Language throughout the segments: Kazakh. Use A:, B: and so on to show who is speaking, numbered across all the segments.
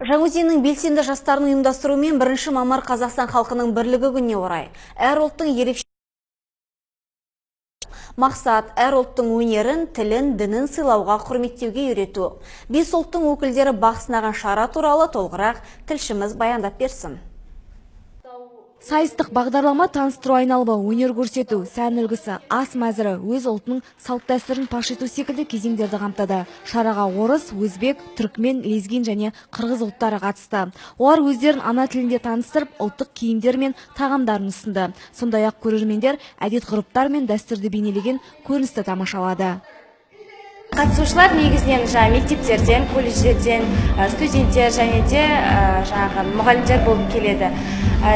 A: Жаңаөзеннің белсенді жастарының ұйымдастыруымен 1 мамыр Қазақстан халқының бірлігі күніне орай әр ұлттың ерекше мақсат әр ұлттың өнерін, тілін, дінін сыйлауға, құрметтеуге үйрету. 5 ұлттың өкілдері бақ сынаған шара туралы толығырақ тілшіміз баяндап берсін.
B: Сайыстық бағдарлама таныстыру айналымы, өнер көрсету, сән үлгісі, ас мәзірі, өз ұлтының салт дәстүрін паш ету секілді кезеңдерді қамтыды. Шараға орыс, өзбек, түрікмен, лезгин және қырғыз ұлттары қатысты. Олар өздерін ана тілінде таныстырып, ұлттық киімдер мен тағамдарын ұсынды. Сондай-ақ көрермендер әдет-ғұрыптар мен дәстүрді бейнелеген көріністі тамашалады.
C: Қатысушылар негізінен мектептерден, колледждерден, студенттер және де мұғалімдер болып келеді.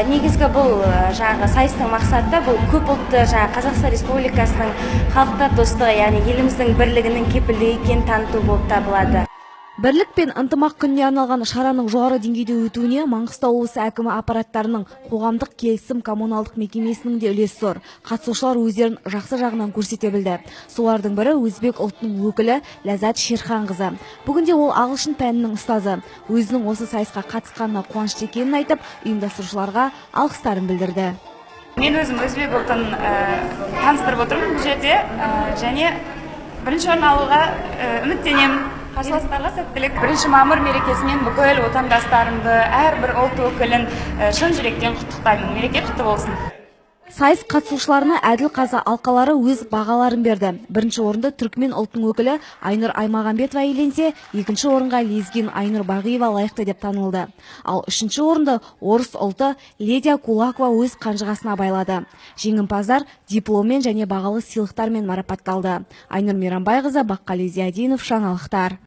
C: Негізгі бұл сайыстың мақсаты бұл көп ұлтты Қазақстан Республикасының халықтар достығы, яғни еліміздің бірлігінің кепілдігі екенін таныту болып табылады.
B: Бірлік пен ынтымақ күніне арналған шараның жоғары деңгейде өтуіне Маңғыстау облысы әкімі аппараттарының қоғамдық келісім коммуналдық мекемесінің де үлесі зор. Қатысушылар өздерін жақсы жағынан көрсете білді. Солардың бірі өзбек ұлтының өкілі Ләззат Шерханқызы. Бүгінде ол ағылшын пәнінің ұстазы. Өзінің осы сайысқа қатысқанына қуанышты екенін айтып, ұйымдастырушыларға алғыстарын білдірді.
D: Мен өзім өзбек ұлтын таныстырып отырмын бұл жерде және бірінші орын алуға үміттенемін. Қарсыластарға сәттілік. 1 мамыр мерекесімен бүкіл отандастарымды, әрбір ұлт өкілін шын жүректен құттықтаймын. Мереке құтты болсын.
B: Сайыс қатысушыларына әділ қаза алқалары өз бағаларын берді. 1 орынды түрікмен ұлтының өкілі Айнұр Аймағамбетова иеленсе, 2 орынға лезгин Айнұр Бағиева лайықты деп танылды. Ал 3 орынды орыс ұлты Лидия Кулакова өз қанжығасына байлады. Жеңімпаздар дипломмен және бағалы сыйлықтармен марапатталды. Айнұр Мейрамбайқызы, Баққали Зиядинов, жаңалықтар.